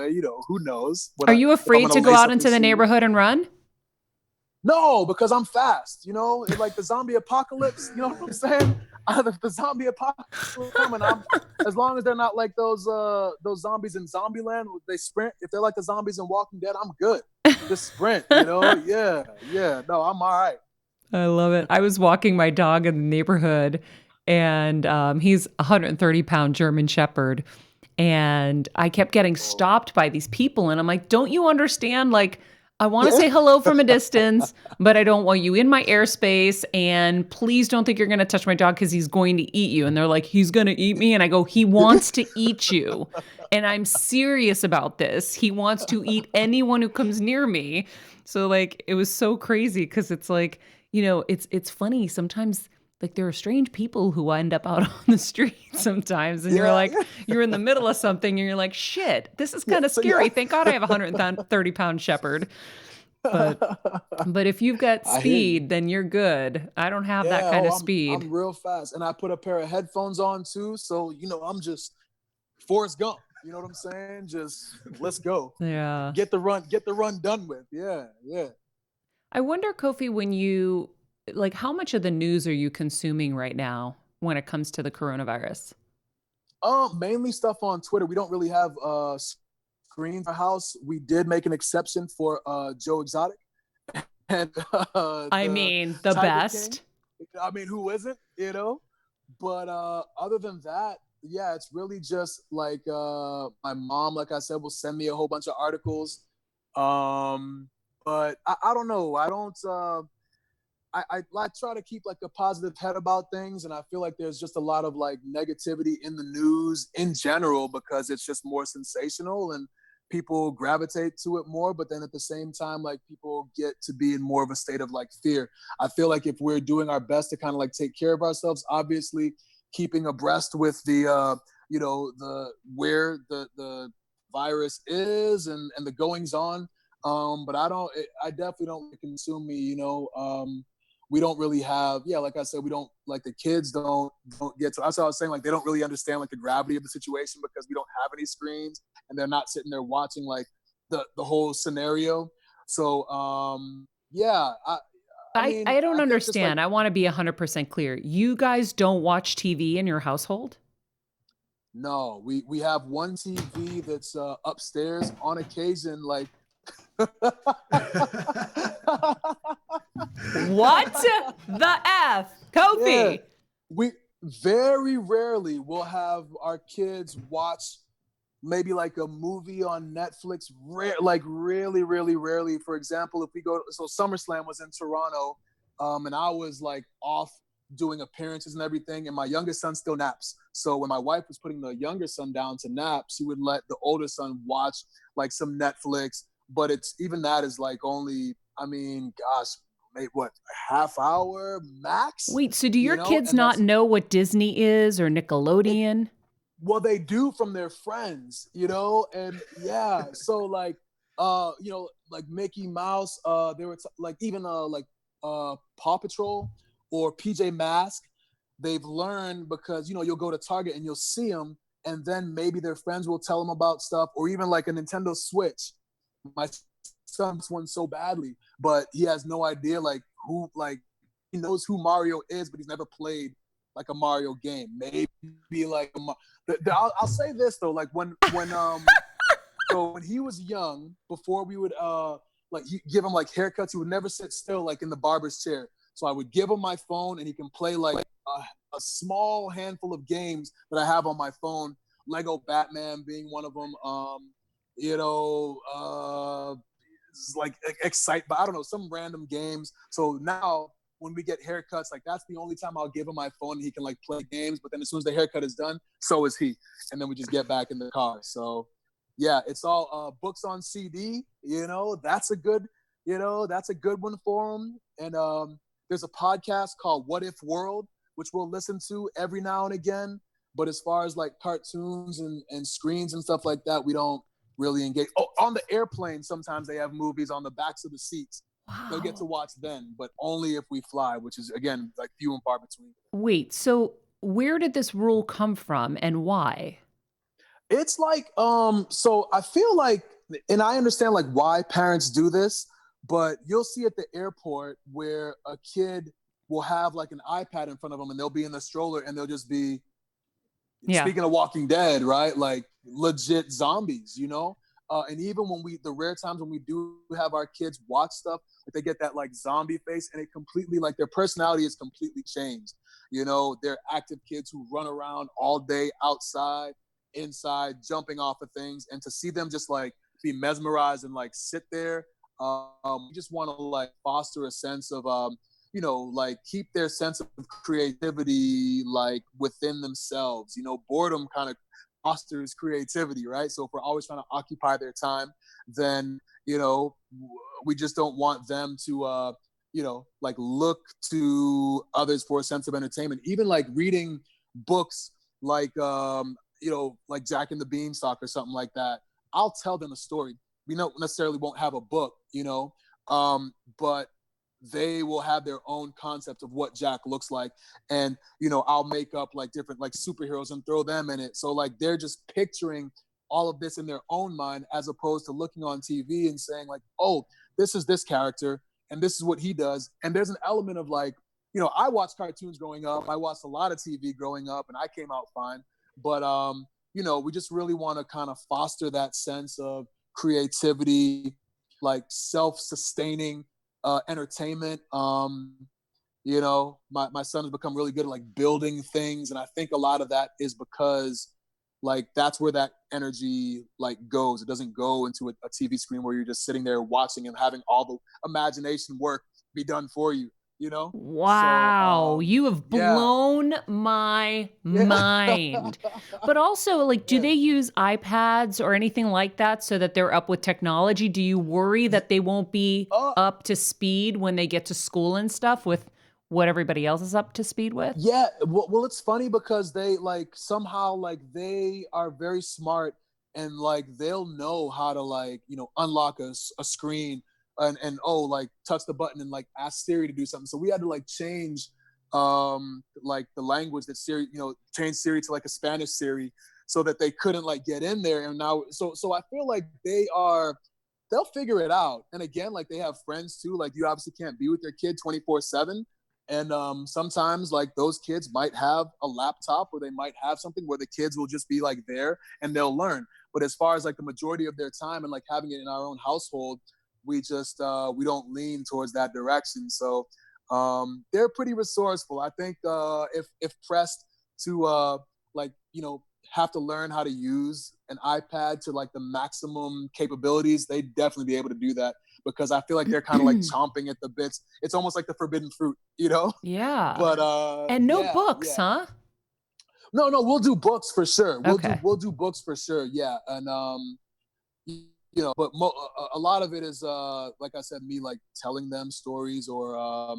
Who knows? Are you afraid to go out into the neighborhood and run? No, because I'm fast. Like the zombie apocalypse. You know what I'm saying? The zombie apocalypse is coming. As long as they're not like those zombies in Zombieland, they sprint. If they're like the zombies in Walking Dead, I'm good. Just sprint. Yeah. No, I'm all right. I love it. I was walking my dog in the neighborhood, and he's a 130-pound German Shepherd, and I kept getting stopped by these people, and I'm like, don't you understand? Like, I want to say hello from a distance, but I don't want you in my airspace. And please don't think you're going to touch my dog because he's going to eat you. And they're like, he's going to eat me? And I go, he wants to eat you. And I'm serious about this. He wants to eat anyone who comes near me. So like, it was so crazy because it's like, it's funny. Sometimes like there are strange people who end up out on the street sometimes. And you're like, you're in the middle of something and you're like, shit, this is kind of scary. Thank God I have a 130-pound shepherd. But if you've got speed, then you're good. I don't have that kind of speed. I'm real fast. And I put a pair of headphones on too. So, I'm just Forrest Gump. You know what I'm saying? Just let's go. Yeah. Get the run done with. Yeah. I wonder, Kofi, when you like, how much of the news are you consuming right now when it comes to the coronavirus? Mainly stuff on Twitter. We don't really have screens in our house. We did make an exception for Joe Exotic. And the best. King. Who isn't, But other than that, yeah, it's really just like my mom, like I said, will send me a whole bunch of articles. But I don't know. I try to keep like a positive head about things, and I feel like there's just a lot of like negativity in the news in general because it's just more sensational and people gravitate to it more. But then at the same time, like people get to be in more of a state of like fear. I feel like if we're doing our best to kind of like take care of ourselves, obviously keeping abreast with the where the virus is and the goings on. But I definitely don't consume me, we don't really have, like I said, we don't, like the kids don't get to, that's what I was saying, like they don't really understand like the gravity of the situation because we don't have any screens and they're not sitting there watching like the whole scenario. So, I don't understand. I want to be 100% clear. You guys don't watch TV in your household? No, we have one TV that's upstairs on occasion, like, what the F? Kofi? Yeah. We very rarely will have our kids watch maybe like a movie on Netflix, like really, really rarely. For example, if we go, so SummerSlam was in Toronto, and I was like off doing appearances and everything, and my youngest son still naps. So when my wife was putting the younger son down to nap, she would let the older son watch like some Netflix. But it's even that is like only, I mean, gosh, maybe what, a half hour max? Wait, so do You your know, kids and not that's know what Disney is or Nickelodeon? well, they do from their friends, you know, and yeah. So like, you know, like Mickey Mouse, there were like even like Paw Patrol or PJ Masks. They've learned because you know you'll go to Target and you'll see them, and then maybe their friends will tell them about stuff, or even like a Nintendo Switch. My son's one so badly, but he has no idea like who like he knows who Mario is, but he's never played like a Mario game. Maybe like I'll say this though, like when so when he was young, before we would like give him like haircuts, he would never sit still like in the barber's chair. So I would give him my phone and he can play like a small handful of games that I have on my phone. Lego Batman being one of them. You know, like Excite, but I don't know, some random games. So now when we get haircuts, like that's the only time I'll give him my phone and he can like play games. But then as soon as the haircut is done, so is he. And then we just get back in the car. So yeah, it's all books on CD. You know, that's a good, you know, that's a good one for him. And there's a podcast called What If World, which we'll listen to every now and again. But as far as like cartoons and screens and stuff like that, we don't really engage. Oh, on the airplane, sometimes they have movies on the backs of the seats. They'll get to Wow. watch then, but only if we fly, which is again like few and far between. Wait, so where did this rule come from and why? It's like so I feel like, and I understand like why parents do this, but you'll see at the airport where a kid will have like an iPad in front of them and they'll be in the stroller and they'll just be, Yeah. speaking of Walking Dead, right? Like legit zombies, you know? And even when the rare times when we do have our kids watch stuff, like they get that like zombie face and it completely, like their personality is completely changed. You know, they're active kids who run around all day outside, inside, jumping off of things. And to see them just like be mesmerized and like sit there, we just want to like foster a sense of, you know, like keep their sense of creativity like within themselves. You know, boredom kind of fosters creativity, right? So if we're always trying to occupy their time, then you know we just don't want them to you know, like look to others for a sense of entertainment. Even like reading books like you know, like Jack and the Beanstalk or something like that. I'll tell them a story. We don't necessarily won't have a book, you know, but they will have their own concept of what Jack looks like. And, you know, I'll make up like different like superheroes and throw them in it. So like they're just picturing all of this in their own mind as opposed to looking on TV and saying like, oh, this is this character and this is what he does. And there's an element of like, you know, I watched cartoons growing up. I watched a lot of TV growing up and I came out fine. But, you know, we just really want to kind of foster that sense of creativity, like self-sustaining entertainment. You know, my son has become really good at like building things, and I think a lot of that is because like that's where that energy like goes. It doesn't go into a TV screen where you're just sitting there watching and having all the imagination work be done for you. You know, so Wow, you have yeah, blown my yeah, mind. But also, like, do yeah. they use iPads or anything like that so that they're up with technology? Do you worry that they won't be Uh, up to speed when they get to school and stuff with what everybody else is up to speed with? Yeah, well, it's funny because they like somehow like they are very smart and like they'll know how to like you know unlock a screen and oh like touch the button and like ask Siri to do something. So we had to like change like the language that Siri, you know, change Siri to like a Spanish Siri so that they couldn't like get in there. And now so I feel like they'll figure it out. And again, like they have friends too. Like you obviously can't be with your kid 24/7. And sometimes like those kids might have a laptop or they might have something where the kids will just be like there and they'll learn. But as far as like the majority of their time and like having it in our own household, we just we don't lean towards that direction. So they're pretty resourceful. I think if pressed to like you know have to learn how to use an iPad to like the maximum capabilities, they definitely be able to do that, because I feel like they're kind of like chomping at the bits. It's almost like the forbidden fruit, you know? Yeah. But And no yeah, books, yeah. huh? No, we'll do books for sure. Okay. We'll do books for sure. Yeah. And you know, but a lot of it is like I said, me like telling them stories, or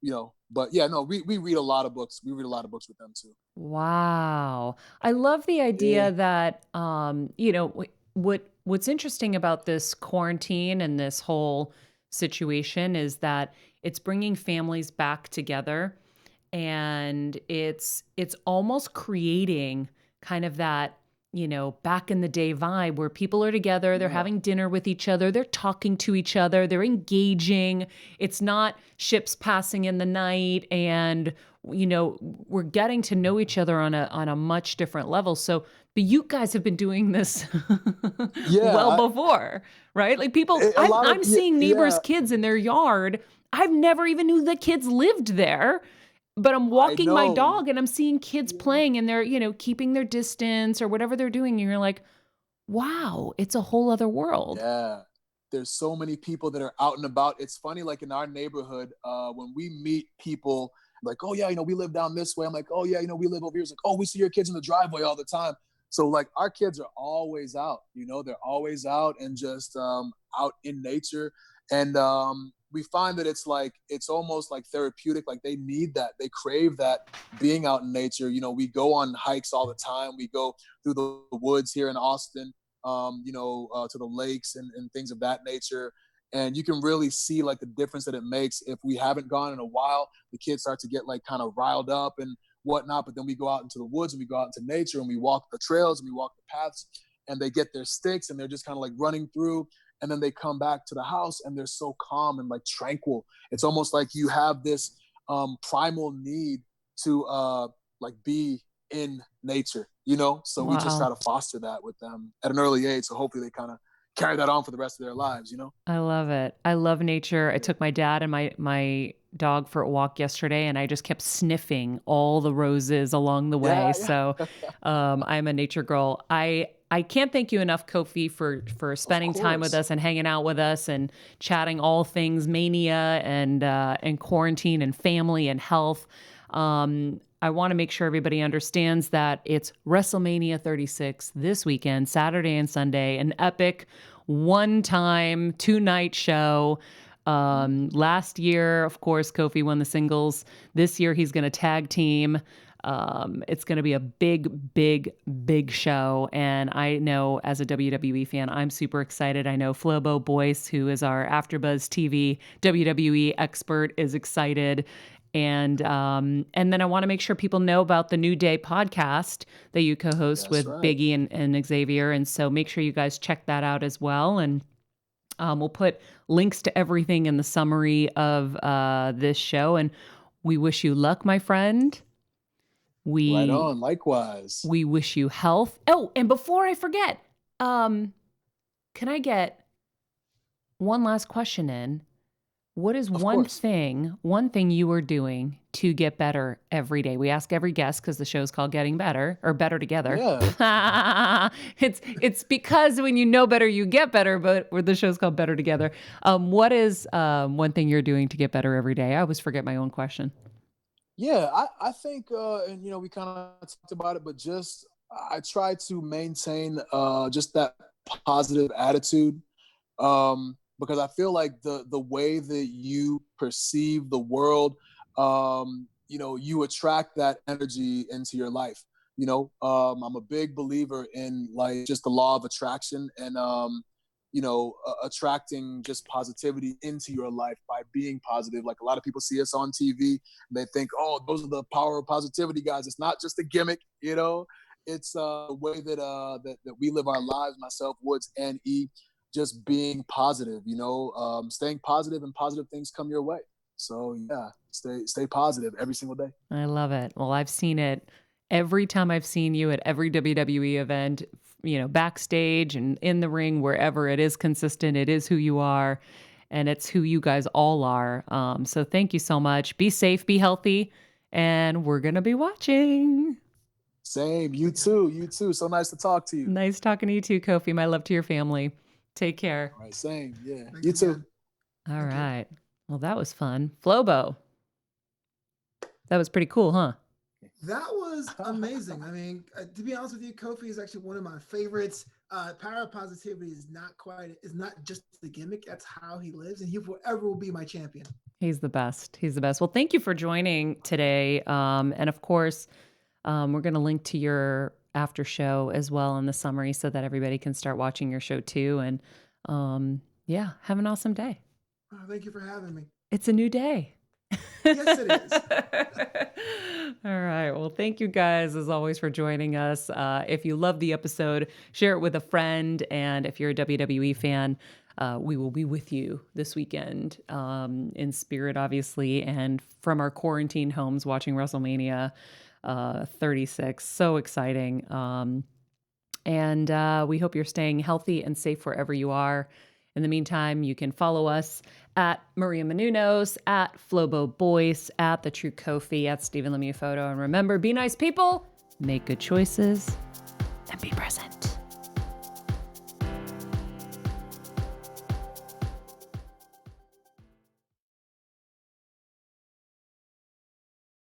you know, but yeah, no, we read a lot of books. We read a lot of books with them too. Wow. I love the Yeah. idea that you know, what's interesting about this quarantine and this whole situation is that it's bringing families back together, and it's almost creating kind of that, you know, back in the day vibe where people are together, they're Yeah. having dinner with each other, they're talking to each other, they're engaging. It's not ships passing in the night, and you know, we're getting to know each other on a much different level. So, but you guys have been doing this well Yeah. before, right? Like people, A lot of I'm seeing neighbors' yeah. kids in their yard. I've never even knew the kids lived there. But I'm I walking my know. dog and I'm seeing kids playing, and they're, you know, keeping their distance or whatever they're doing. And you're like, wow, it's a whole other world. Yeah. There's so many people that are out and about. It's funny, like in our neighborhood, when we meet people, like, oh yeah, you know, we live down this way. I'm like, oh yeah, you know, we live over here. It's like, oh, we see your kids in the driveway all the time. So like our kids are always out, you know, they're always out and just out in nature. And we find that it's almost like therapeutic. Like they need that, they crave that, being out in nature. You know, we go on hikes all the time. We go through the woods here in Austin, you know, to the lakes and things of that nature. And you can really see like the difference that it makes. If we haven't gone in a while, the kids start to get like kind of riled up and whatnot. But then we go out into the woods and we go out into nature and we walk the trails and we walk the paths, and they get their sticks and they're just kind of like running through. And then they come back to the house and they're so calm and like tranquil. It's almost like you have this primal need to like be in nature, you know? So we just try Wow. to foster that with them at an early age. So hopefully they kind of carry that on for the rest of their lives, you know? I love it. I love nature. I took my dad and my dog for a walk yesterday, and I just kept sniffing all the roses along the way. Yeah, So yeah. I'm a nature girl. I can't thank you enough, Kofi, for Of spending time with course. us and hanging out with us and chatting all things mania and quarantine and family and health. I want to make sure everybody understands that it's WrestleMania 36 this weekend, Saturday and Sunday, an epic one-time, two-night show. Last year, of course, Kofi won the singles. This year, he's going to tag team. It's going to be a big, big, big show. And I know as a WWE fan, I'm super excited. I know Flobo Boyce, who is our AfterBuzz TV WWE expert, is excited. And then I want to make sure people know about the New Day podcast that you co-host That's with right. Biggie and Xavier. And so make sure you guys check that out as well. And we'll put links to everything in the summary of this show. And we wish you luck, my friend. Right We on. Likewise. we wish you health. Oh, and before I forget, can I get one last question in? What is Of course. one thing you are doing to get better every day? We ask every guest because the show's called Getting Better or Better Together. Yeah. It's because when you know better, you get better, but the show's called Better Together. What is one thing you're doing to get better every day? I always forget my own question. Yeah, I think, and you know, we kind of talked about it, but just I try to maintain just that positive attitude, because I feel like the way that you perceive the world, you know, you attract that energy into your life. You know, I'm a big believer in like just the law of attraction, and you know, attracting just positivity into your life by being positive. Like a lot of people see us on TV, and they think, oh, those are the power of positivity guys. It's not just a gimmick, you know. It's the way that that we live our lives. Myself, Woods, and E, just being positive. You know, staying positive, and positive things come your way. So yeah, stay positive every single day. I love it. Well, I've seen it every time I've seen you at every WWE event, you know, backstage and in the ring, wherever. It is consistent. It is who you are, and it's who you guys all are. So thank you so much. Be safe, be healthy, and we're going to be watching. Same. You too. You too. So nice to talk to you. Nice talking to you too, Kofi. My love to your family. Take care. All right. Same. Yeah. Thanks You too. again. All Thank you. right. Well, that was fun. Flobo. That was pretty cool, huh? That was amazing. I mean, to be honest with you, Kofi is actually one of my favorites. Power of positivity is not just the gimmick. That's how he lives, and he forever will be my champion. He's the best. He's the best. Well, thank you for joining today. And of course, we're going to link to your after show as well in the summary so that everybody can start watching your show too. And yeah, have an awesome day. Thank you for having me. It's a new day. Yes, it is. All right. Well, thank you guys as always for joining us. If you love the episode, share it with a friend. And if you're a WWE fan, we will be with you this weekend in spirit, obviously, and from our quarantine homes watching WrestleMania 36. So exciting. And we hope you're staying healthy and safe wherever you are. In the meantime, you can follow us at Maria Menounos, at Flobo Boyce, at The True Kofi, at Stephen Lemieux Photo. And remember, be nice people, make good choices, and be present.